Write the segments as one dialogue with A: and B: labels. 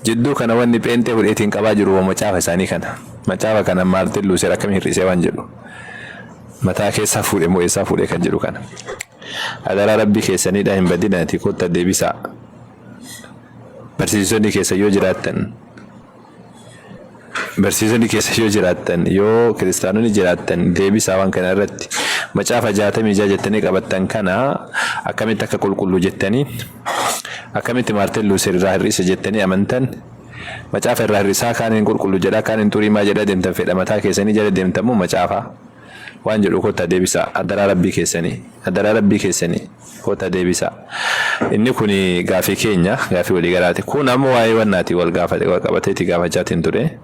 A: jidduu kana wanni peentee fudheetiin qabaa jiru macaafa isaanii kana macaafa kana Maartin Luuser akkam hir'isee waan jedhu mataa keessaa fuudhee moo eessaa fuudhee kan jedhu kana adaraa rabbii keessaniidha hin badinaati kotta deebisaa barsiisonni keessa yoo jiraattan yoo kiristaanonni jiraattan deebisaa waan kana irratti macaafa 66 jettanii qabattan kana akkamitti akka qulqulluu jettanii akkamitti Maartin Luuser irraa hir'isa jettanii amantan macaafa irraa hir'isaa kaaniin qulqulluu jedha kaaniin xuriimaa jedha deemtan fedha mataa keessanii jala deemtan moo macaafa waan jedhu kotta deebisaa adaraa rabbii keessanii kotta deebisaa inni kun gaafii keenya gaafii walii garaati kun ammoo waa'ee wannaati wal qabateeti gaafachaatiin ture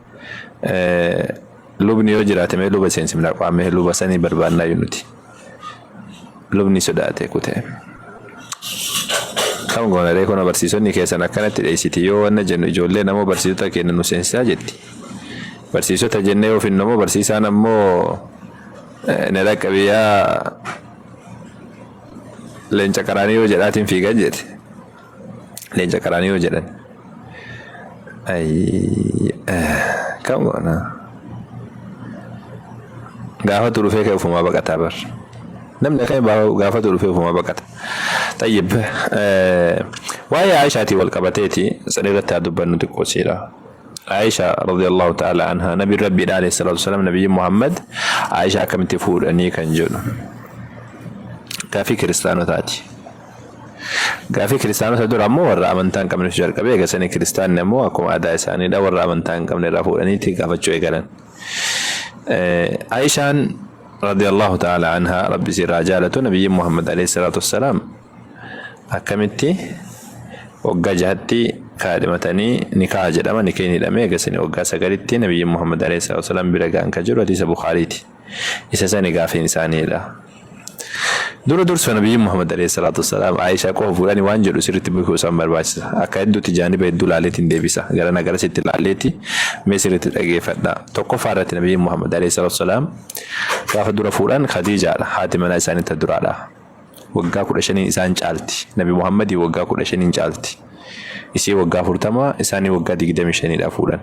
A: lubni yoo jiraate mee luba seensimna qaamee luba sanii barbaannaa yunuti lubni sodaate kutee kam goona reekona barsiisonni keessan akkanatti dheessiti yoo wanna jennu ijoollee namoo barsiisota kenna nu seensisaa jetti barsiisota jennee yoo finnamoo barsiisaan ammoo nera qabiyaa leenca qaraanii yoo jedhaatiin fiigan jedhe leenca qaraanii yoo jedhan kam goona gaafa turufee kee ufumaa baqataa bar namni kan gaafa turufee ufumaa baqata طيب وهي عائشة والقبتيتي سنغتها دبن تقوسيرا عائشة رضي الله تعالى عنها نبي ربي عليه الصلاة والسلام نبي محمد عائشة كم تفور أني كان جون كافي كريستانو تاتي كافي كريستانو تدور أمو ورا أمنتان كم نشجر كبير كسني كريستان نمو أكو أداء ساني دا ورا أمنتان كم نرافور أني تي كافة شوي كلام عائشة رضي الله تعالى عنها ربي سير رجالة نبي محمد عليه الصلاة والسلام akkamitti waggaa jahatti kaadhimatanii nikaa jedhama nikeen hidhamee eegasanii waggaa sagalitti nabiyyi Muhammad alayhi wasallam bira ga'an ka jiru hadiisa Bukhariiti isa sani gaafiin isaaniidha dursa nabiyyi Muhammad alayhi wasallam Aisha qofa fuudhanii waan jedhu sirriitti beekuu isaan barbaachisa akka hedduutti jaaniba hedduu laaleetiin deebisa gara nagara sitti laaleetti mee sirriitti dhageeffadha tokkoffaa irratti nabiyyi Muhammad alayhi wasallam gaafa dura fuudhan Khadiijaadha haati manaa isaaniitti duraadha waggaa 15 isaan caalti nabi Muhammadi waggaa 15 caalti isii waggaa 40 isaanii waggaa 25 dha fuudhan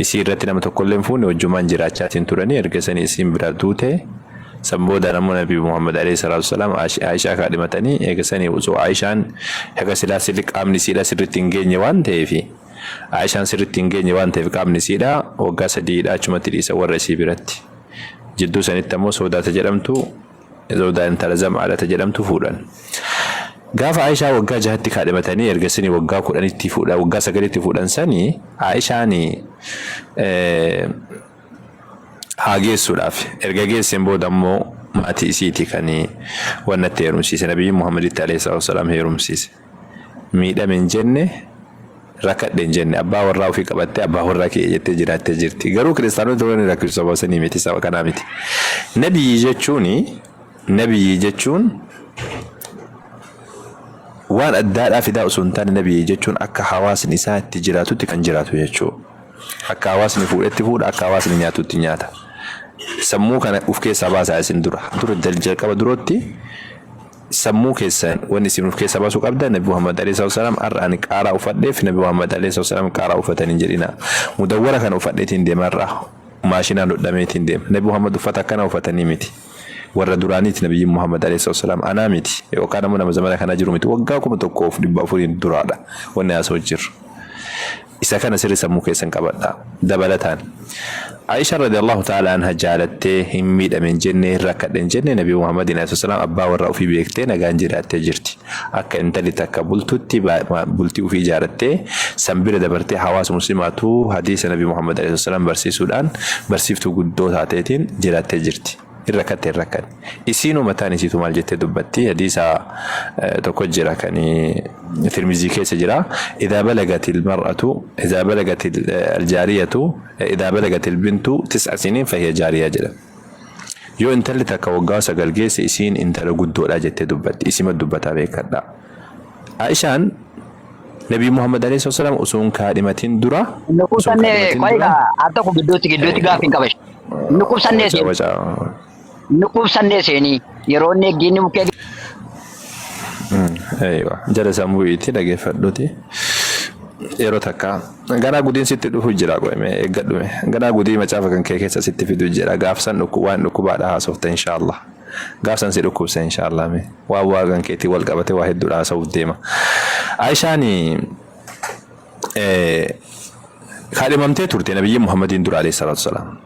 A: isii irratti nama tokkolleen fuune wajjumaan jiraachaatiin turanii ergasanii isiin bira duute sambooda namoo nabi Muhammad alayhi salatu wasalam Aisha kaadhimatanii eegasanii usoo Aishaan haga silaasili qaamni siidha sirriitti hin geenye waan ta'eefi Aishaan sirriitti hin geenye waan ta'eef qaamni siidha waggaa 3 dha achumatti dhiisa warra isii biratti jidduu sanitti ammoo Soodaata jedhamtu زودان تلزم على تجرم تفودا قاف عائشة وقا جهتي كادمتاني ارقسني وقا كوراني تفودا وقا سقري تفودا ساني عائشاني هاجي سلاف ارقاقي سنبو دمو ما تيسيتي كاني وانا تيرم سيسي نبي محمد عليه الصلاة والسلام هيرم سيسي ميدا من جنة rakat den jenne abba warra fi qabatte abba warra ke jette jiraate jirti garuu kristaanota doon rakkisu sabasanii miti saba kana miti nabiyyi jechuun waan addaadhaa fidaa osoo hin taane nabiyyi jechuun akka hawaasni isaa itti jiraatutti kan jiraatu jechuu akka hawaasni fuudhetti fuudha akka hawaasni nyaatutti nyaata sammuu kana uf keessaa baasaa isin dura jalqaba durootti sammuu keessan wanni isin uf keessaa baasuu qabda nabi Muhammad alayhi wasallam ar'ani qaaraa ufadheef nabi Muhammad alayhi wasallam qaaraa ufatanii jedhina mudawwara kana ufadheetiin deemarra maashinaan dhodhameetiin deema nabi Muhammad ufata kana ufatanii miti warra duraaniiti nabiyyi Muhammad alayhi wasallam ana miti yookaan ammoo nama zamana kana jiru miti waggaa kuma tokkoof dhibba afuriin duraadha wanni asoo jiru isa kana sirri sammuu keessan qabadha dabalataan Aisha radhiyallahu ta'ala anha jaalattee himmiidha min jenne rakkaden jenne nabi Muhammad alayhi wasallam abbaa warra ofii beektee nagaan jiraattee jirti akka intalli takka bultutti bultii ofii jaarattee sanbira dabartee hawaasa muslimaatu hadiisa nabi Muhammad alayhi wasallam barsiisuudhaan barsiiftuu guddoo taateetiin jiraattee jirti irrakkan isiinu mataan isiitu maal jettee dubbatti hadiisa tokko jira kani Tirmizi keessa jira idha balagatil mar'atu idha balagatil aljariyatu idha balagatil bintu 9 sinin fa hiya jariya jira yoo intalli takka waggaa 9 geesse isiin intala guddoodha jettee dubbatti isima dubbataa beekadha Aishaan nabi Muhammad alayhi wasallam usun kaadimatin dura
B: nukusanne qoyga atta ko giddooti gaafin qabash nukusanne seeni yeroo ne gini mukke
A: ايوه جلس امويتي دغه فدوتي yeroo takka garaa gudiin sitti dhufu jira qoyme eeggadhume garaa gudii macaafa kan kee keessa sitti fidu jira gaafsan waan dhukkubaadha haasofta inshallah gaafsan si dhukkubsa inshallah me waa kan keetii wal qabate waa hedduudha haasawuf deema Aishaani kaadhimamtee turte nabiyyi Muhammadin dura alayhi salatu wassalam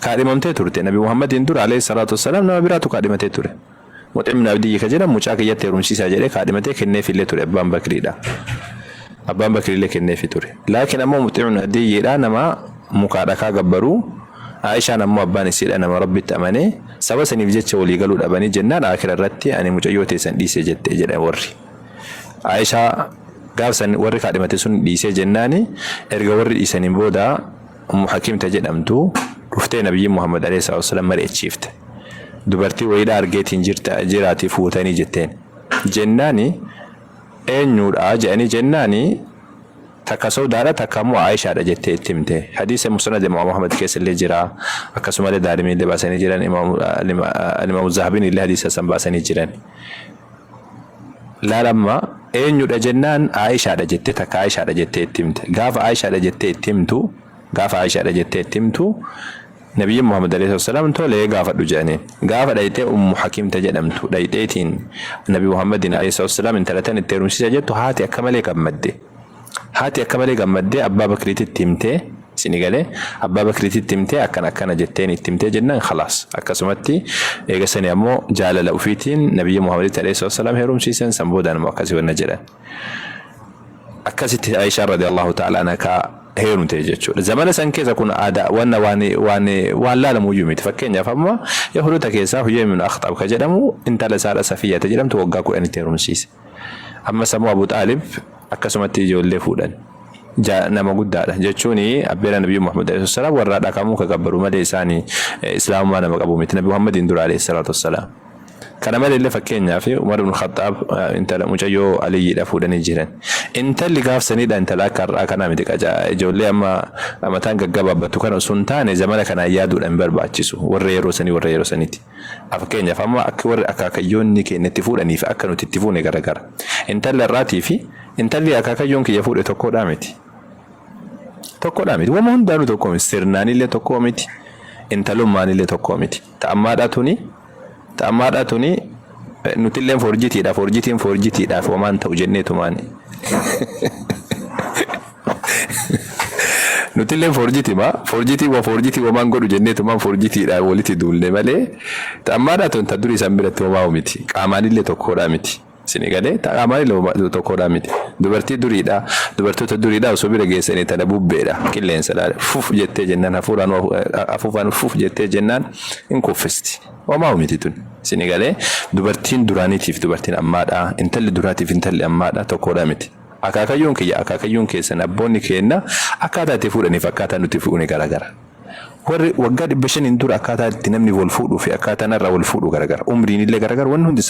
A: kaadhimamtee turte nabiyyi Muhammadin dura alayhi salatu wassalam nama biraatu kaadhimatee ture muximna abdiyyi ka jedhamu mucaa kiyyatti heerumsiisaa jedhee kaadhimatee kenneefillee ture abbaan bakriidha abbaan bakriillee kenneefi ture laakiin ammoo muximna abdiyyiidha nama mukaa dhakaa gabbaruu Aishaan ammoo abbaan isiidha nama rabbitti amanee saba saniif jecha walii galuu dhabanii jennaan akhira irratti ani mucayyoo teessan dhiisee jettee jedhan warri Aishaa gaafsan warri kaadhimate sun dhiisee jennaani erga warri dhiisaniin booda Hakimta jedhamtu dhuftee nabiyyi Muhammad alayhi salatu wasallam mari'achiifte dubartii wayiidha argeetiin jiraati fuutanii jetteen jennaani eenyuudha jedhanii jennaani takka soodaadha takka immoo Aishaadha jettee itti himte hadiisa musnad Imam Muhammad keessa illee jira akkasumallee daarimii illee baasanii jiran Imam Zahabin illee hadiisa san baasanii jiran laalamma eenyuudha jennaan Aishaadha jettee takka Aishaadha jettee itti himte gaafa Aishaadha jettee itti himtu nabiyyi Muhammad alayhi wasallam tolee gaafadhu jedhanii gaafa dhayitee Hakimta jedhamtu dhayiteetiin nabi Muhammadin alayhi wasallam intalatan itti heerumsiisa jettu haati akka malee gammaddee abbaa bakriitti himtee sinigale abbaa bakriitti himtee akkana jetteen itti himtee jennaan khalaas akkasumatti eegasanii ammoo jaalala ufiitiin nabiyyi Muhammad alayhi wasallam heerumsiisan san boodaan ammoo akkasii wanna jedhan akkasitti Aisha radiyallahu ta'ala anha heerumte jechuudha zamana san keessa kun aadaa waan laalamu yumiti fakkeenyaaf amma yahudoota keessaa Huyay min Akhtab ka jedhamu intala Saara Safiyyaa jedhamtu waggaa 10 heerumsiise amma samu Abu Talib akkasumatti ijoollee fuudhan nama guddaadha jechuuni abbeera nabiyyi Muhammad alayhi wasallam warra dhaqamuu ka gabbaru malee isaanii islaamummaa nama qabu miti nabiyyi Muhammadin dura alayhi salatu wassalam kana malee illee fakkeenyaaf Umar ibn Khattab intala mucayyoo Aliyyiidha fuudhanii jiran intalli gaafsaniidha intala akka kana miti qaja ijoollee amma mataan gaggabaabbatu kana sun taane zamana kana yaaduudhaan barbaachisu warra yeroo saniiti fakkeenyaaf amma akka warra akaakayyoonni keenyatti fuudhaniif akka nuti itti fuune garagara intalli irraatii fi intalli akaakayyoon kiyya fuudhe tokkodhaa miti wama hundaanuu tokko miti sirnaanillee tokko miti intalummaanillee tokko miti ta'ammaadhaa tuni nutilleen forjitiidhaaf wamaan ta'u jenneetumaani nutilleen forjitii wamaan godhu jenneetumaan forjitiidhaaf walitti duulle malee ta'ammaadhaa tun ta durii san biratti wamaa miti qaamaanillee tokkodhaa miti sinigale ta'ammaanillee tokkodhaa miti dubartoota duriidha osoo bira geessanii tana bubbeedha qilleensa laala fuf jettee jennaan hafuufaan fuf jettee jennaan hin kuffisti wamaa miti tun sinigale dubartiin duraaniitiif dubartiin ammaadha intalli duraatiif intalli ammaadha tokkodha miti akaakayyoon keessan abboonni keenna akkaataa itti fuudhaniif akkaataa nuti fuudhune garagara warri waggaa 500 dura akkaataa itti namni wal fuudhuu fi akkaataa narraa wal fuudhu garagara umriin illee garagara wanni hundi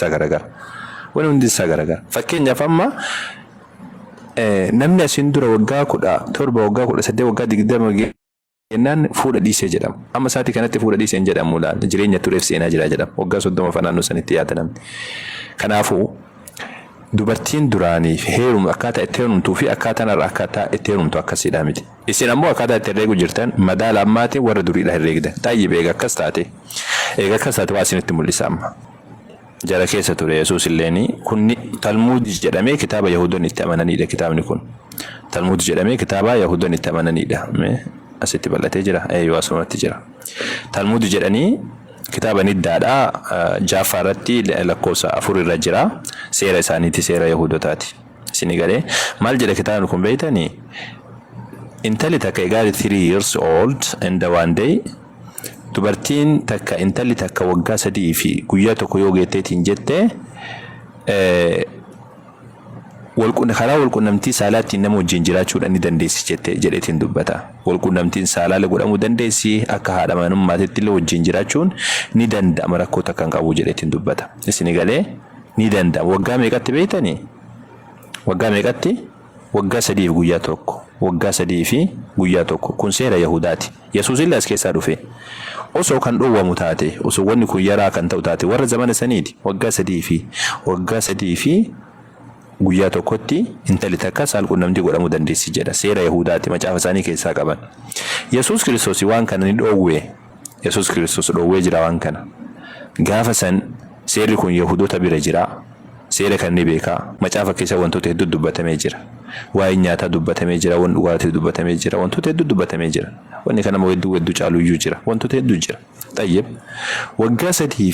A: isaa garagara fakkeenyaaf amma namni asin dura waggaa 17 waggaa 18 waggaa 20 jennaan fuudha dhiisee jedhama amma saati kanatti fuudha dhiiseen jedhamu laal jireenya tureef seenaa jira jedhama waggaa 30 fanaannu sanitti yaada namni kanaafuu dubartiin duraanii heerum akkaataa itti heerumtuu fi akkaataa narraa akkaataa itti heerumtu akkasiidha miti isin ammoo akkaataa itti herreegu jirtan madaala ammaatiin warra duriidha herreegdan xayyib eega akkas taate waa isinitti mul'isa amma jara keessa ture Yesuus illeeni kunni Talmud jedhamee kitaaba Yahudoonni itti amananiidha kitaabni kun Talmud jedhamee kitaaba Yahudoonni itti amananiidha asitti bal'atee jira asumatti jira Talmud jedhanii kitaaba niddaadha Jaafaarratti lakkoofsa 4 irra jira seera isaaniiti seera Yahudotaati sinigale maal jedha kitaabni kun beeytanii intalli takka egaa 3 years old and one day dubartiin takka intalli takka waggaa 3 fi guyyaa tokko yoo geetteetiin jettee karaa walqunnamtii saalaatti nama wajjin jiraachuudhaan ni dandeessi jettee jedheetiin dubbata walqunnamtiin saalaala godhamuu dandeessi akka haadha manummaatitti illee wajjin jiraachuun ni danda'ama rakkoo takka hin qabu jedheetiin dubbata isin galee ni danda'ama waggaa meeqatti beeytanii waggaa 3 fi guyyaa tokko waggaa 3 fi guyyaa tokko kun seera Yahudaati Yesuus illee as keessaa dhufe osoo kan dhowwamu taate osoo wanni kun yaraa kan ta'u taate warra zamana saniiti waggaa 3 fi guyyaa tokkotti intalli takka saalqunnamtii godhamuu dandeessi jedha seera Yahudaatti macaafa isaanii keessaa qaban. Yesuus Kiristoos waan kana ni dhoowwe. Yesuus Kiristoos dhoowwee jira waan kana. Gaafa san seerri kun Yahudoota bira jira. Seera kan ni beeka. Macaafa keessa wantoota hedduu dubbatamee jira. Waa'ee nyaataa dubbatamee jira, waan dhugaatii dubbatamee jira, wantoota hedduu dubbatamee jira. Wanni kana hedduu caalu iyyuu jira. Wantoota hedduu jira. Tayyib. Waggaa sadii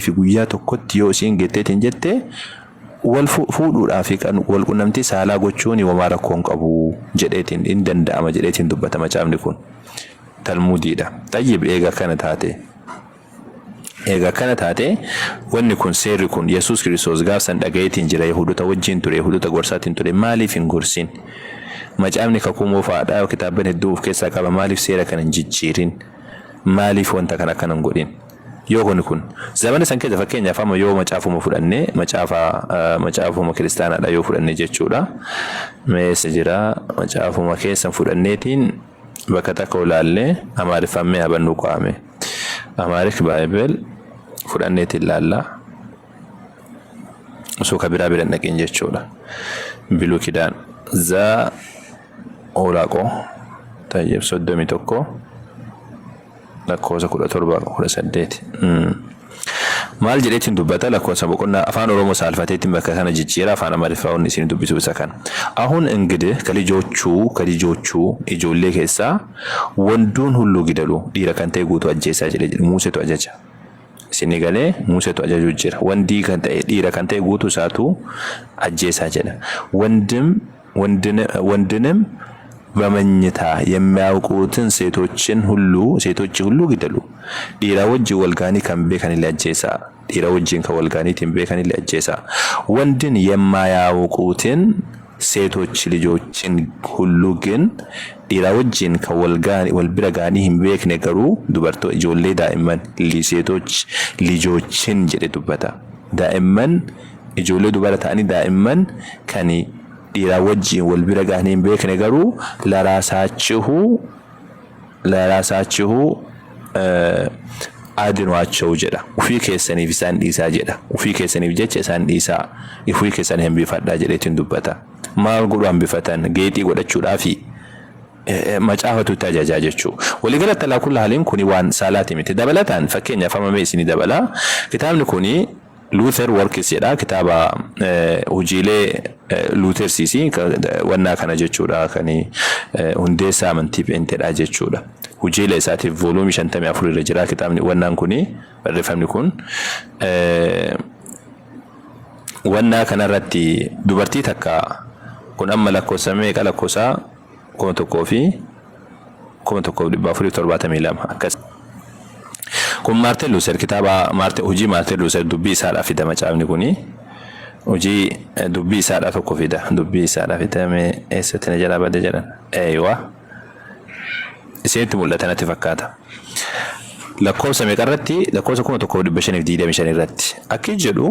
A: fi guyyaa tokkotti yoo isiin getteetiin jettee wal fuudhuudhaa fi wal qunnamtii saalaa gochuun waan rakkoon qabu jedheetiin in danda'ama jedheetiin dubbatama macaafni kun. Talmuudiidha. Tayyib eega kana taate wanni kun seerri kun Yesuus Kiristoos gaafsan dhagayeetiin jira Yahudoota wajjin ture Yahudoota gorsaatiin ture maaliif hin gorsin? Macaafni kakuu moofaadhaa kitaaban hedduu of keessaa qaba maaliif seera kana hin jijjiirin? Maaliif wanta kana akkanan godhin? Yoo kun zamana san keessa fakkeenyaaf amma yoo macaafuma fudhannee macaafuma kiristaanaadha yoo fudhannee jechuudha. Meessa jira macaafuma keessan fudhanneetiin bakka takka olaallee amaariffamee habannu qaame. Amaarik Baayibel fudhanneetiin laallaa. Osoo kabiraa bira dhaqeen jechuudha. Biluu Kidaan za Olaaqoo Tayyib 31 lakkoofsa 17-18. Maal jedheetiin dubbata lakkoofsa boqonnaa afaan Oromoo saalfateetiin bakka kana jijjiira afaan Amaariffaa isin dubbisu isa kana. Ahun እንግዲህ ከልጆቹ ijoollee keessaa wanduun hulluu gidalu dhiira kan ta'e guutuu ajjeesaa jedhe Muuseetu ajaja. Isin galee Muuseetu ajaju jira. Wandii kan ta'e dhiira kan ta'e guutuu isaatu ajjeesaa jedha. ወንድንም በመኝታ የሚያውቁትን ሴቶች ሁሉ ግደሉ ዲራ ወጅ ወልጋኒ ከንቤ ከን ለአጀሳ ዲራ ወጅን ከወልጋኒ ቲምቤ ከን ለአጀሳ ወንድን የማያውቁትን ሴቶች ልጆችን ሁሉ ግን ዲራ ወጅን ከወልጋኒ ወልብረጋኒ ህምቤክ ነገሩ ዱበርቶ ጆሌ ዳኢመን ሊሴቶች ልጆችን ጀደ ዱበታ ዳኢመን ጆሌ ዱበረታኒ ዳኢመን ከኒ ዲራ ወጅን ወልብረጋኒ ህምቤክ ነገሩ ለራሳችሁ አድኗቸው ጀዳ ኡፊ ከሰኒ ቢሳን ዲሳ ጀዳ ኡፊ ከሰኒ ቢጀች ሳን ዲሳ ኢፉ ከሰኒ ህምቢ ፈዳ ጀደቲን ዱበታ ማል ጉዳን ቢፈተን ጌጢ ጎደቹ ዳፊ መጫፈቱ ተጃጃጀቹ ወሊገለ ተላኩል ሐሊን ኩኒ ዋን ሳላት የሚት ደበላታን ፈከኛ ፈመሜ ሲኒ ደበላ ክታብን ኩኒ ሉተር ወርክስ የዳ ክታባ ሁጂሌ ሉተር ሲሲ ወና ከነ ጀቹዳ ከኒ ሁንዴሳ መንቲ ጴንቴዳ ጀቹዳ ሁጂሌ ሳቲ ቮሉም 54 ረጅራ ክታብን ወናን ኩኒ በረፈምኒ ኩን ወና ከነረቲ ዱበርቲ ተካ kun amma lakkoofsamee qalakkosaa 1,472 akkas kun Maartin Luuser kitaaba hojii Maartin Luuser dubbii isaadhaaf fida macaafni kuni hojii dubbii isaadhaaf tokko fida dubbii isaadhaaf fidame eessatti na jalaa badde jedhan eeywa isheetti mul'ata natti fakkaata lakkoofsa meeqarratti lakkoofsa 1,525 irratti akki jedhu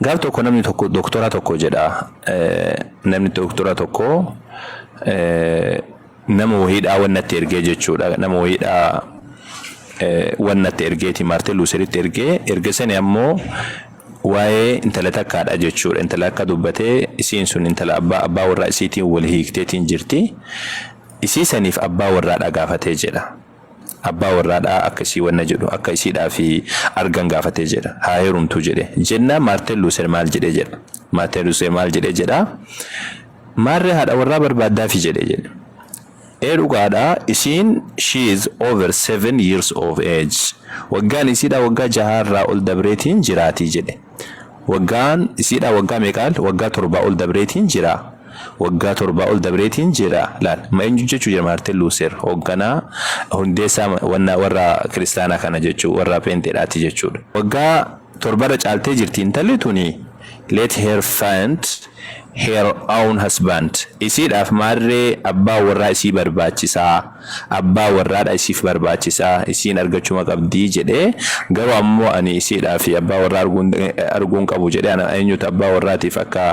A: gaaf tokko namni tokko doktora tokko jedha namni doktora tokko nama wahiidhaa wannatti ergee jechuudha nama wahiidhaa wannatti ergeeti Maartin Luuseritti ergesani ammoo waa'ee intala takkaadha jechuudha intala akka dubbatee isiin sun intala abbaa warraa isiitiin wal hiikteetiin jirti isiisaniif abbaa warraadha gaafatee jedha abbaa warraadha akkasii wanna jedhu akka isiidhaa fi argan gaafatee jedha haa heerumtu jedhe jenna Maartin Luuser maal jedhe jedha maarree haadha warraa barbaaddaa fi jedhe dhugaadha isiin she is over 7 years of age waggaan isiidha waggaa 6 irraa ol dabreetiin jiraati jedhe waggaan isiidha waggaa meeqaal waggaa 7 ol dabreetiin jira waggaa 7 ol dabreetiin jira laal ma eenyu jechuu jira Maartin Luuser hoogganaa hundeessaa warra kiristaanaa kana jechuu warra penteedhaati jechuudha waggaa 7 caaltee jirti intalli tuni let her find her own husband isiidhaaf maarree abbaa warraa isii barbaachisaa abbaa warraadha isiif barbaachisaa isiin argachuma qabdii jedhe garuu ammoo ani isiidhaaf abbaa warraa arguun qabu jedhe ana eenyutu abbaa warraatiif akka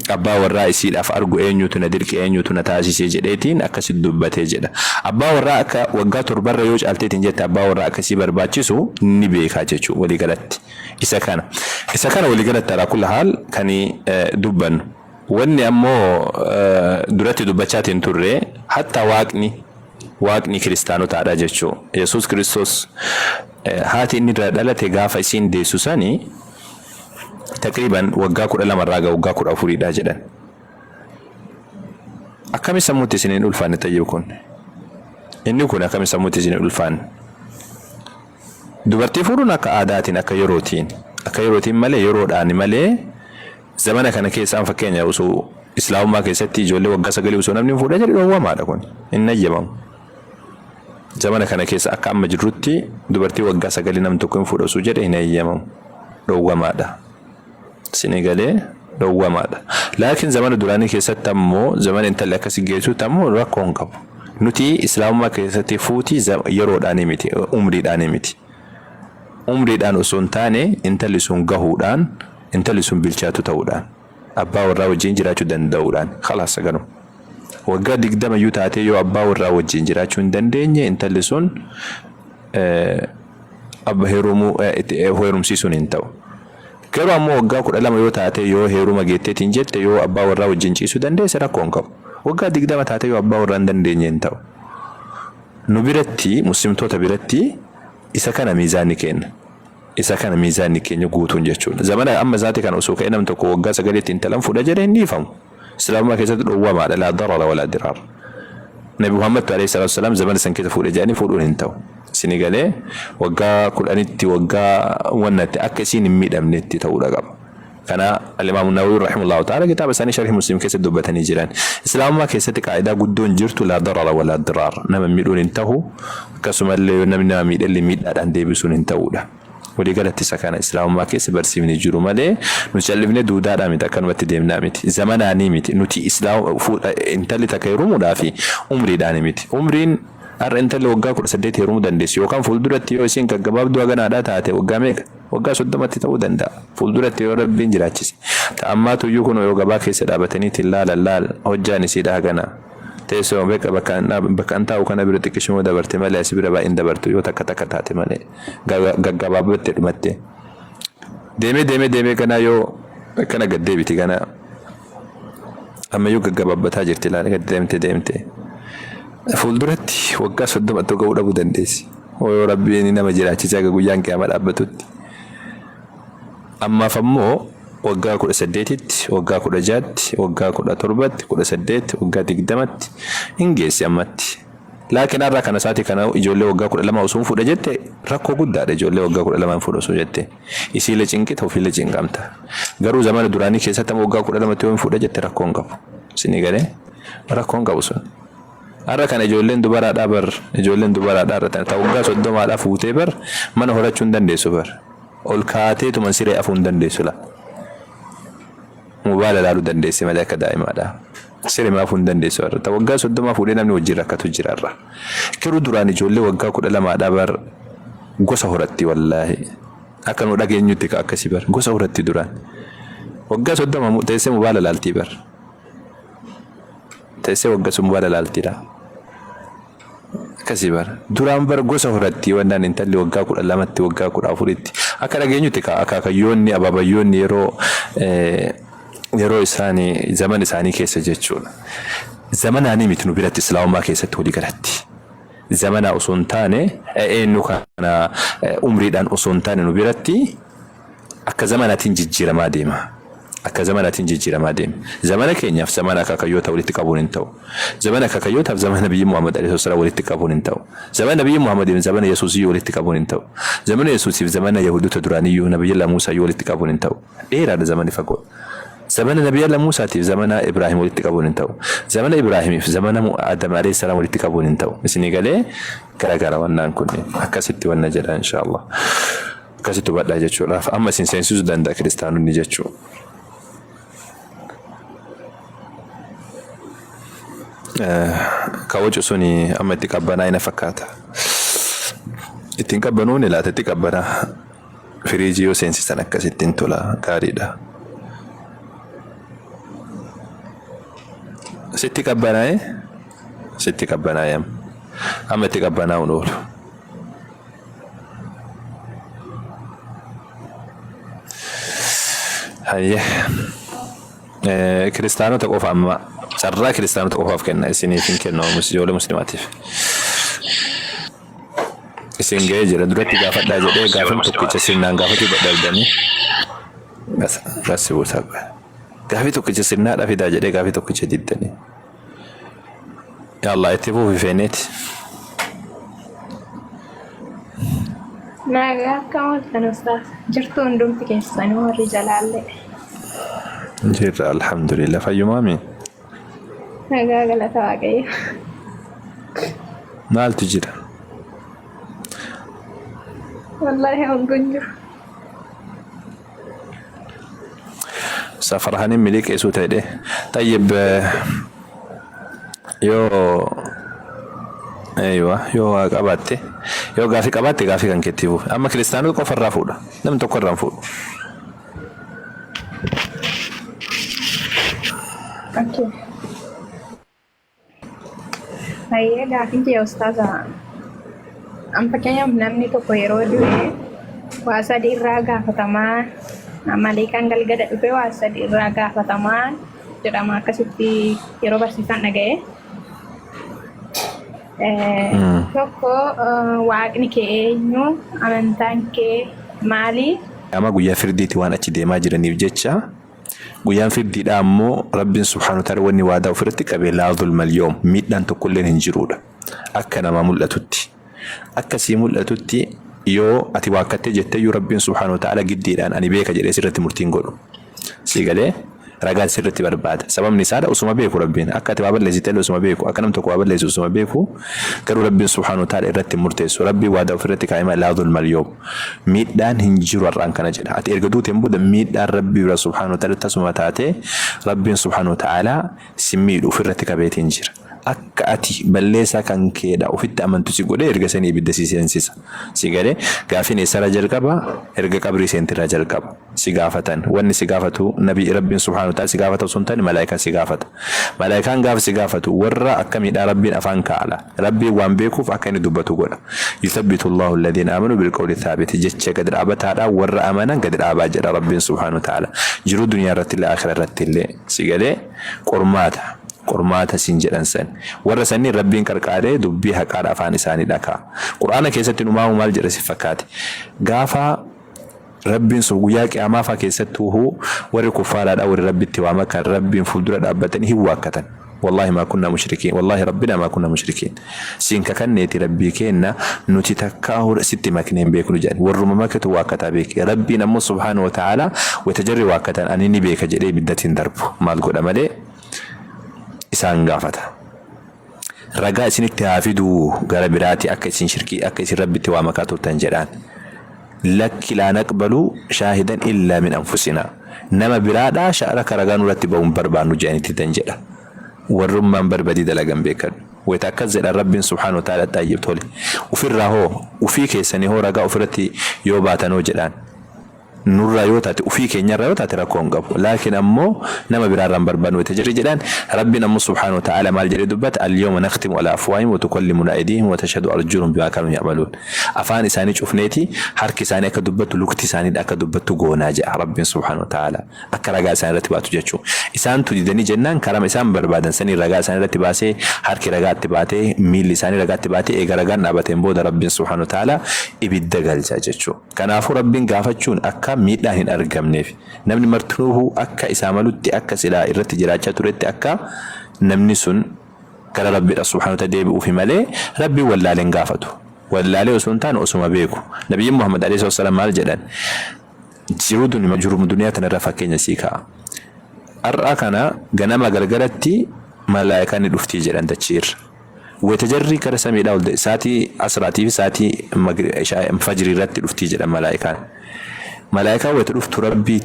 A: abbaa warraa isiidhaaf argu eenyutu na dirqi eenyutu na taasisee jedheetiin akkasitti dubbatee jedha abbaa warraa akka waggaa 7 irra yoo caalteetiin jette abbaa warraa akkasii barbaachisu ni beekaa jechuu walii galatti isa kana walii galatti alaa kulla haal kan dubbannu wanni ammoo duratti dubbachaatiin turre hatta waaqni kiristaanotaadha jechuu Yesuus Kiristoos haati inni irraa dhalate gaafa isiin deessu sanii takriban waggaa 12 irraa waggaa 14dha jedhan akkami sammuutti isiniin ulfaanne tayyuu kun inni kun akkami sammuutti isiniin ulfaanne dubartii fuudhuun akka aadaatiin akka yerootiin malee yeroodhaan malee zamana kana keessaan fakkeenya osoo islaamummaa keessatti ijoollee waggaa 9 osoo namni fuudhaa jedhu dhoowwamaadha kun hin ayyamamu zamana kana keessa akka amma jirrutti dubartii waggaa 9 namni tokko hin fuudhu osoo jedhe hin ayyamamu dhoowwamaadha sinigalee dhoowwamaadha laakiin zamana duraanii keessatti ammoo zamana intalli akkasii geessuutti ammoo rakkoon qabu nuti islaamummaa keessatti fuutii yeroodhaan miti umriidhaan osoo hin taane intalli sun gahuudhaan intalli sun bilchaatu ta'uudhaan abbaa warraa wajjin jiraachuu danda'uudhaan khalaas saganu waggaa 20 iyyuu taatee yoo abbaa warraa wajjin jiraachuu hin dandeenye intalli sun abba heerumsiisuun hin ta'u garuu ammoo waggaa 12 yoo taatee yoo heeruma geetteetiin jette yoo abbaa warraa wajjin ciisuu dandeesse rakkoon qabu waggaa 20 taatee yoo abbaa warraa hin dandeenye hin ta'u nu biratti muslimtoota biratti isa kana miizaanni keenya guutuun jechuudha zamana amma zaati kana osoo ka'e nam tokko waggaa 9 intalan fuudha jedhee hin dhiifamu islaamummaa keessatti dhoowwamaadha laa darara walaa diraar nabi muhammad alayhi salatu wasalam zamana san keessa fuudhe jedhanii fuudhuun hin ta'u sinigalee waggaa 10tti waggaa wannatti akka isiin hin miidhamnetti ta'uudha qaba kana al-Imam an-Nawawi rahimahullahu ta'ala kitaaba isaanii sharh muslim keessatti dubbatanii jiran islaamummaa keessatti qaa'idaa guddoon jirtu laa darara walaa diraar nama miidhuun hin ta'u akkasumallee namni nama miidhalli miidhaadhaan deebisuun hin ta'uudha walii galatti isa kana islaamummaa keessa barsiifni jiru malee nu callifne duudaadhaa miti akkanumatti deemnaa miti zamanaanii miti nuti intalli takka heerumuudhaa fi umriidhaan miti umriin har'a intalli waggaa 18 heerumuu dandeessi yookaan fuulduratti yoo isiin gaggabaabduu haganaadhaa taate waggaa meeqa waggaa 30tti ta'uu danda'a fuulduratti yoo rabbiin jiraachise ta'ammaatu iyyuu kun yoo gabaa keessa dhaabataniitiin laal hojjaan isiidha haganaa teessoo bakka taa'u kana bira xiqqishuu dabarte malee asii bira baay'een dabartu yoo takka taate malee gaggabaabatte dhumatte deemee kana yoo kana gaddeebiti kana amma yoo gaggabaabataa jirti laala deemte fuulduratti waggaa 30 ga'uu dhabuu dandeessi yoo rabbiin nama jiraachise guyyaan qiyaamaa dhaabbatutti ammaaf ammoo waggaa 18tti waggaa 16tti waggaa 17tti 18 waggaa 20tti hin geessi ammatti laakiin har'a kana saati kana ijoollee waggaa 12 osoo fuudha jette rakkoo guddaadha ijoollee waggaa 12 fuudha osoo jette isiile cinqita ofiile cinqamta garuu zamana duraanii keessatti waggaa 12 yoo fuudha jette rakkoon qabu sinii galee rakkoon qabu sun har'a kana ijoolleen dubaraadhaa irratti waggaa 30 fuutee bar mana horachuu hin dandeessu bar ol kaatee tuman siree afuu hin dandeessu la mubaala laaluu dandeesse malee akka daa'imaadha siree afuu hin dandeessu irratti waggaa 30 fuudhee namni wajjin rakkatu jira irra kiruu duraan ijoollee waggaa 12 bar gosa horatti wallaahi akka nu dhageenyutti akkasii bar gosa horatti duraan waggaa 30 teessee mubaala laaltii bar teessee waggaa mubaala laaltiidha akkasii bar duraan bar gosa horatti wannaan intalli waggaa 12tti waggaa 14tti akka dhageenyutti akaakayyoonni ababayyoonni yeroo isaanii zaman isaanii keessa jechuudha zamanaanii miti nu biratti islaamummaa keessatti walii galatti zamana osoo hin taane eenyu kana umriidhaan osoo hin taane nu biratti akka zamanaatiin jijjiiramaa deema zamana keenyaaf zamana akaakayyoota walitti qabuun hin ta'u zamana akaakayyootaaf zamana nabiyyi Muhammad alayhi wasallam walitti qabuun hin ta'u zamana nabiyyi Muhammad zamana Yesuusii walitti qabuun hin ta'u zamana Yesuusiif zamana Yahudoota duraaniyyuu nabiyyi Muusaa walitti qabuun hin ta'u dheeraadha zamani fagoo zamana nabiyyi Muusaa tiif zamana Ibraahim walitti qabuun hin ta'u zamana Ibraahimiif zamana Adam alayhi salam walitti qabuun hin ta'u isinii galee garagara wannaan kunneen akkasitti wanna jedha inshallah akkasitti badhaa jechuudhaaf amma isin seensisuu danda'a kiristaanonni jechuudha kawacu suni amma itti qabbanaa ina fakkaata ittiin qabbanuun ilaata itti qabbanaa firiijii yoo seensisan akkasittiin tola gaariidha sitti qabbanaa'e amma itti qabbanaa'uun oolu Hayyee kiristaanota qofa amma carraa kiristaanota qofaaf kenna isiniif hin kennu ijoollee muslimaatiif. Isin ga'ee jira duratti gaafadhaa jedhee gaafin tokkicha sirnaan gaafatu dadhabdanii gassi buusaa qaba. Gaafii tokkicha sirnaadhaa fidaa jedhee gaafii tokkicha diddanii. Yaallah itti fuufi feeneeti.
C: Nagaa akkam kan ustaas jirtu hundumti keessanii warri jalaalle.
A: Jirra alhamdulillah fayyumaami.
C: Nagaa galata waaqayyo.
A: Maaltu jira?
C: Wallahi hogguun jiru.
A: Safar hanin milik eesuu ta'edhe. Tayyib yoo qabatte yoo gaafii qabatte gaafii kan kettiifu amma kiristaanota qofa irraa fuudha namni tokko irraa fuudhu.
C: Okay. Hayyee gaafii kee ustaaza. Amma fakkeenyaaf namni tokko yeroo du'e waa sadii irraa gaafatamaa maleekaan galgala dhufe waa sadii irraa gaafatamaa jedhama akkasitti yeroo barsiisan dhaga'e. Tokko waaqni kee eenyu amantaan kee maali?
A: Amma guyyaa firdiiti waan achi deemaa jiraniif jecha guyyaan firdiidha ammoo rabbiin subhaanahu ta'ala wanni waadaa ofirratti qabee laa zulmal yoom miidhaan tokkolleen hin jiruudha akka nama mul'atutti. Akkasii mul'atutti yoo ati waakkattee jettee yoo rabbiin subhaanahu ta'ala giddiidhaan ani beeka jedhee sirratti murtiin godhu si galee ragaan sirriitti barbaada. Sababni isaadha usuma beeku rabbiin akka ati waa balleessitee usuma beeku akka nam tokko waa balleessu usuma beeku garuu rabbiin subhaanahu ta'ala irratti murteessu rabbii waadaa ofirratti kaa'ima laa zulmal yoom miidhaan hin jiru har'aan kana jedha. Ati erga duuteen booda miidhaan rabbii bira subhaanahu ta'ala tasuma taate rabbiin subhaanahu ta'ala si miidhu ofirratti qabeetiin jira. Akka ati balleessaa kan keedha ofitti amantu si godhe erga sanii ibidda si seensisa. Si galee gaafiin eessarra jalqaba erga qabrii seentirra jalqaba. Si gaafatan wanni si gaafatu nabii rabbiin subhaanahu ta'ala si gaafatu sun tani malaayikaan si gaafata. Malaayikaan gaafa si gaafatu warra akka miidhaa rabbiin afaan kaa'ala. Rabbiin waan beekuuf akka inni dubbatu godha. Yuthabbitu Allahu alladhiina aamanu bilqawli thaabiti jecha gad dhaabataadha warra amanan gad dhaabaa jedha rabbiin subhaanahu ta'ala. Jiruu duniyaa irratti illee akhira irratti illee si galee qormaata siin jedhan san warra sanni rabbiin qarqaaree dubbii haqaadha afaan isaanii dhaka. Qur'aana keessatti numaamu maal jedha si fakkaate gaafa rabbiin sun guyyaa qiyaamaa faa keessattuu warri kuffaaraadha warri rabbitti waama kan rabbiin fuuldura dhaabbatanii hin waakkatan. والله ما كنا مشركين والله ربنا ما كنا مشركين سينك كنيتي ربي كينا نتي تكاهر ست مكنين بيك رجال والرم مكت واكتا بيك ربي نمو سبحانه وتعالى وتجري واكتا أنني بيك جري بدة درب ما القول أمالي إسان غافتا رجاء سنك تهافدو غربراتي أكسين شركي أكسين ربي توامكاتو تنجران لك لا نقبل شاهدا إلا من أنفسنا نما برادا شعرك رجان رتبهم بربانو جانتي تنجران والرمان بربدي دلقن بيكر ويتأكد ربي سبحانه وتعالى طيب تولي وفي الرهو وفي كيساني هو رقا وفرتي يوباتنو جلان نور رايوتات وفي كينيا رايوتات راكون قبو لكن أمو نما برارن بربان وتجري جلان ربنا أمو سبحانه وتعالى مال جري دبت اليوم نختم على أفواههم وتكلمنا أيديهم وتشهد أرجلهم بما كانوا يعملون أفان إساني شوفنيتي حركي ساني أكدبت لوكتي ساني أكدبت جونا جاء ربنا سبحانه وتعالى أكرجع ساني رتبات جاتشو إسان تجدني جنان كلام إسان بربادن ساني رجع ساني رتباسي حركي رجع تباتي ميل ساني رجع تباتي إجرجع نباتين بود ربنا سبحانه وتعالى إبدجال جاتشو كان أفو ربنا قافتشون miidhaan hin argamneef namni martunuhu akka isaamalutti akka silaa irratti jiraachaa turetti akka namni sun gara rabbiidha subhaanahu wa ta'ala deebi'uuf malee rabbi wallaaleen gaafatu wallaalee osoo hin taane osuma beeku nabiyyiin Muhammad alayhi wasallam maal jedhan jiruu duniyaa tanarra fakkeenya sii ka'a har'a kana ganama gargaratti malaayikaan ni dhuftii jedhan dachiirra وتجري كرسمي داود ساتي أسراتي ساتي فجري رتي دفتي جدا ملائكة ملائكة وتلفت ربي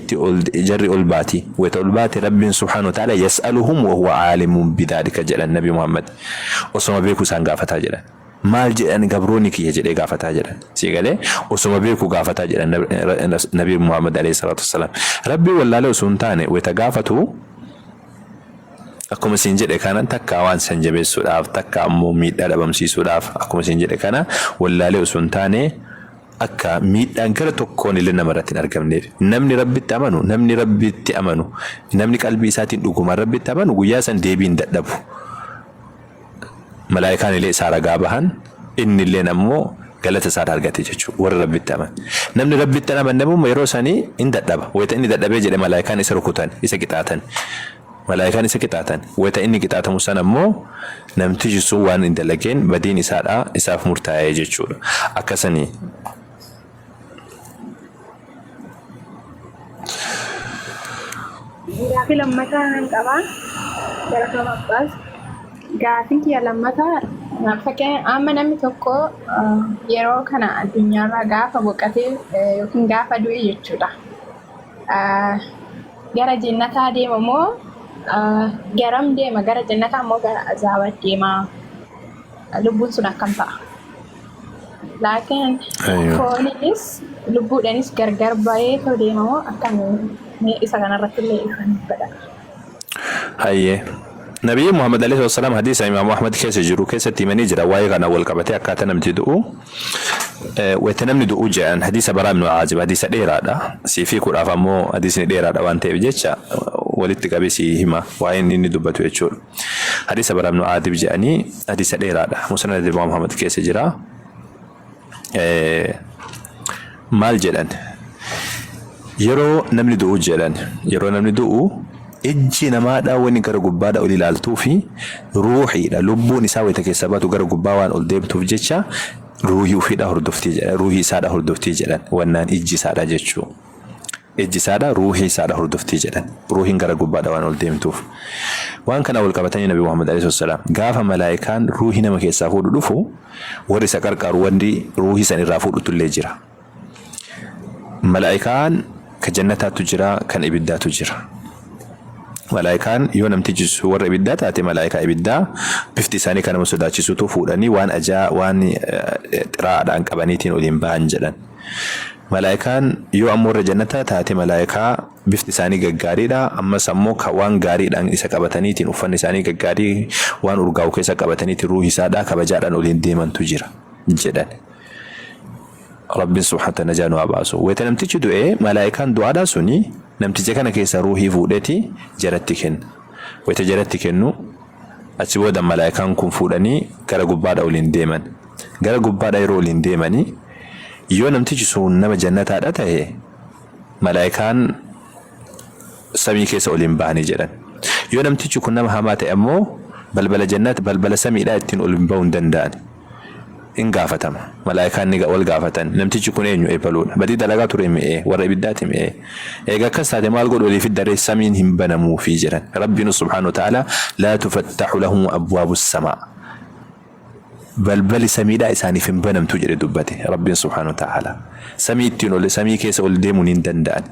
A: جري ألباتي وتلبات ربي سبحانه وتعالى يسألهم وهو عالم بذلك جل النبي محمد وسما بيكو سانغافة جل مال جل قبروني كي جل غافة جل سيقاله وسما بيكو غافة جل النبي محمد عليه الصلاة والسلام ربي والله لو سنتاني وتغافته akkuma siin jedhe kana takka waan san jabeessuudhaaf takka ammoo miidhaa dhabamsiisuudhaaf akkuma siin jedhe kana wallaalee osoo hin taane akka miidhaan gara tokkoon illee namarratti hin argamneef namni rabbitti amanu namni qalbii isaatiin dhuguma rabbitti amanu guyyaa san deebiin dadhabu malaayikaan illee isaa ragaa bahan inni illee ammoo galata isaa argate jechuudha warra rabbitti aman namni rabbitti aman namummaa yeroo sanii hin dadhaba wayita inni dadhabee jedhe malaayikaan isa rukutan isa qixaatan malaayikaan isa qixaatan wayita inni qixaatamu san ammoo namtichi sun waan hin dalageen badiin isaadhaa isaaf murtaa'ee jechuudha akkasanii
C: Gaaffii lammataa nan qaba. Gara kan abbaas. Gaaffii kiyya lammataa fakkeen amma namni tokko yeroo kana addunyaarraa gaafa boqotee yookiin gaafa du'e jechuudha. Gara jannataa deema moo garam deema? Gara jannataa moo gara azaabaatti deema? Lubbuun sun akkam ta'a? Laakiin fooninis lubbuudhaanis gargar bahee too deema moo akkam isa kanarratti illee ifan fedha.
A: Hayyee. Nabi Muhammad alaihi wasallam hadisa Imam Ahmad keessa jiru keessatti himanii jira waa'ee kana wal qabatee akkaataa namti du'u wayita namni du'u jedhan hadisa Baraa ibn Aazib hadisa dheeraadha siifii kudhaaf ammoo hadisni dheeraadha waan ta'eef jecha walitti qabee si hima waa'ee inni dubbatu jechuudha. Hadisa Baraa ibn Aazib jedhanii hadisa dheeraadha musnad Imam Ahmad keessa jira. Maal jedhan yeroo namni du'u jedhan yeroo namni du'u ejji namaadhaa wani gara gubbaadha ol ilaaltuu fi ruuhiidha lubbuun isaa wayita keessa baatu gara gubbaa waan ol deemtuuf jecha ruuhii ofiidha hordoftii jedhan ruuhii isaadha hordoftii jedhan wannaan ejji isaadha jechuu ejji isaadha ruuhii isaadha hordoftii jedhan ruuhiin gara gubbaadha waan ol deemtuuf waan kana wal qabatanii Nabi Muhammad alayhi wasallam gaafa malaayikaan ruuhii nama keessaa fuudhu dhufu warri isa qarqaaru wanti ruuhii san irraa fuudhutu illee jira malaayikaan ka jannataatu jira kan ibiddaatu jira malaayikaan yoo namtichi warra ibiddaa taate malaayikaa ibiddaa bifti isaanii kan nama sodaachisutu fuudhanii waan ajaa waan xiraadhaan qabaniitiin oliin bahan jedhan malaayikaan yoo ammoo warra jannataa taate malaayikaa bifti isaanii gaggaariidha ammas ammoo waan gaariidhaan isa qabataniitiin uffanni isaanii gaggaarii waan urgaa'u keessa qabataniitiin ruuhi isaadhaa kabajaadhaan oliin deemantu jira jedhan Rabbiin subhaanahu najaanu abaasu wayita namtichi du'e malaayikaan du'aadhaa suni namticha kana keessa ruuhii fuudheeti jaratti kenna wayita jaratti kennu achi booda malaayikaan kun fuudhanii gara gubbaadha oliin deeman gara gubbaadha yeroo oliin deemanii yoo namtichi sun nama jannataadha ta'e malaayikaan samii keessa oliin bahanii jedhan yoo namtichi kun nama hamaa ta'e ammoo balbala jannat balbala samiidhaa ittiin oliin bahuu hin danda'an in gaafatama malaayikaan ni wal gaafatan namtichi kun eenyu eebaluudha badii dalagaa ture mi'ee warra ibiddaati mi'ee eega akkas taate maal godhu oliif daree samiin hin banamuu fi jiran rabbiin subhaanahu wa ta'ala laa tufattaxu lahum abwaabu samaa balbali samiidhaa isaaniif hin banamtu jedhe dubbate rabbiin subhaanahu wa ta'ala samii ittiin ol samii keessa ol deemuun hin danda'an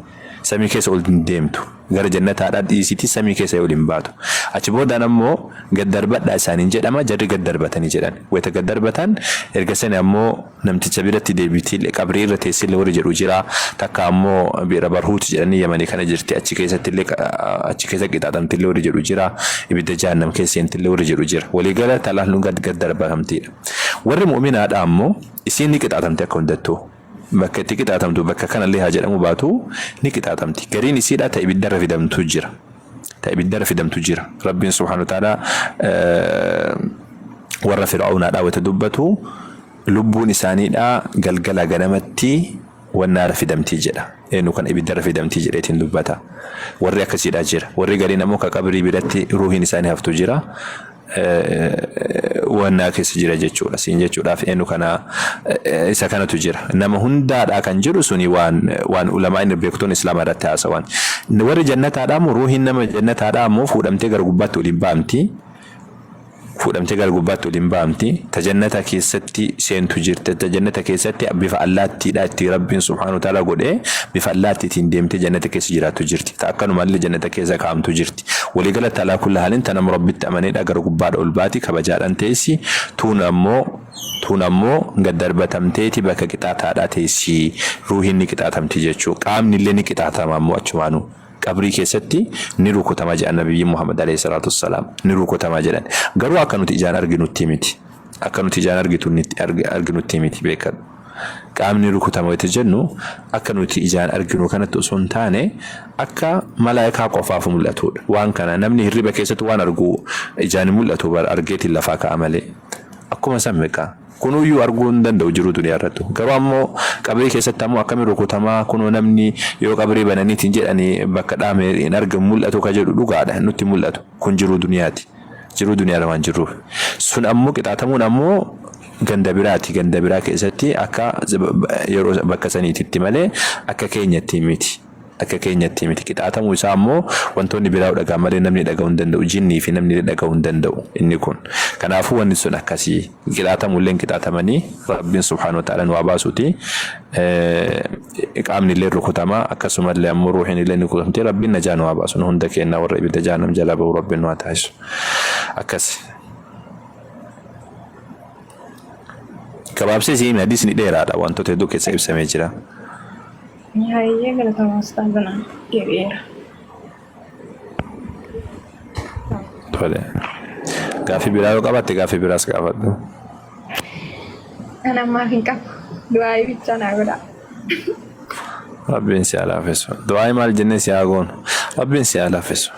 A: samii keessa ol hin deemtu gara jannataadhaa dhiisitii samii keessa ol hin baatu achi boodaan ammoo gaddarbadhaa isaaniin jedhama jarri gaddarbatanii jedhan wayita gaddarbatan erga sani ammoo namticha biratti deebitii qabrii irra teessillee warri jedhu jira takka ammoo bira barhuuti jedhanii yamanii kana jirti achi keessattillee achi keessa qixaaxamtillee warri jedhu jira ibidda jahannam keesseentillee warri jedhu jira waliigala talaalluun gaddarbatamtiidha warri mu'minaadha ammoo isiin ni qixaaxamte akka hundattuu bakka itti qixaaxamtu bakka kanallee haa jedhamu baatu ni qixaaxamti gariin isiidha ta ibiddarra fidamtu jira ta ibiddarra fidamtu jira rabbiin subhaanahu wa ta'ala warra fir'aawnaa wata dubbatu lubbuun isaaniidha galgala ganamatti wannaara fidamtii jedha eenyu kan ibiddarra fidamtii jedheetiin dubbata warri akkasiidha jira warri gariin ammoo ka qabrii biratti ruuhiin isaanii haftu jira wannaa keessa jira jechuudha siin jechuudhaaf eenyu kana isa kanatu jira nama hundaadha kan jiru suni waan ulamaa inni beektoon islaamaa irratti haasawan warri jannataadha ammoo ruuhiin nama jannataadha ammoo fuudhamtee gara gubbaatti oliin baamti fuudhamtee gara gubbaatti oliin baamti tajannata keessatti seentu jirti tajannata keessatti bifa allaattiidha itti rabbiin subhaanahu wa ta'ala godhee bifa allaattiitiin deemtee jannata keessa jiraatu jirti akkanumallee jannata keessa kaa'amtu jirti waliigala talaa kulla haalin tanam rabbitti amaneedha gara gubbaadha ol baati kabajaadhaan teessi tuun ammoo gaddarbatamteeti bakka qixaataadhaa teessi ruuhiin ni qixaatamti jechuu qaamni illee ni qixaatama ammoo achumaanuu qabrii keessatti ni rukutama jedhan nabiyyi Muhammad alayhi salatu wassalam ni rukutama jedhan garuu akka nuti ijaan arginutti miti akka nuti ijaan arginutti miti beekadhu qaamni rukutama itti jennu akka nuti ijaan arginu kanatti osoo hin taane akka malaayikaa qofaaf mul'atudha. Waan kana namni hirriba keessatti waan argu ijaan mul'atu bar argeetiin lafaa ka'a malee akkuma sammeeqa kunuyyuu arguu hin danda'u jiru duniyaa irratti. Garuu ammoo qabrii keessatti ammoo akkamiin rukutamaa kunoo namni yoo qabrii bananiitiin jedhanii bakka dhaame hin argamu mul'atu ka jedhu dhugaadha nutti mul'atu kun jiru duniyaati. Jiru duniyaa waan jiruuf sun ammoo qixaatamuun ammoo ganda biraati. Ganda biraa keessatti akka yeroo bakka saniitti malee akka keenyatti miti. Akka keenyatti miti qixaatamuu isaa ammoo wantoonni biraa dhagaa malee namni dhaga'uu hin danda'u jinnii fi namni dhaga'uu hin danda'u inni kun. Kanaafuu wanni sun akkasii qixaatamuu illee qixaatamanii Rabbiin subhaanahu wa ta'ala nu baasuuti. Qaamni illee rukutamaa akkasumallee ammoo ruuhiin illee ni rukutamti. Rabbiin najaa nu baasu hunda keenna warra ibidda jahannam jalaa bahu Rabbiin nu taasisu. Akkas. Gabaabsee siin hadiisni dheeraadha wantoota hedduu keessa ibsamee jira.
C: Nihayee galatama ustaazana geera.
A: Tole. Gaaffii biraa yoo qabaatte gaaffii biraas gaafadhu.
C: Ana maaf hin qabu. Du'aa bichaa naa godha.
A: Rabbiin si haa laafessu. Du'aa maal jennee si haa goonu. Rabbiin si haa laafessu.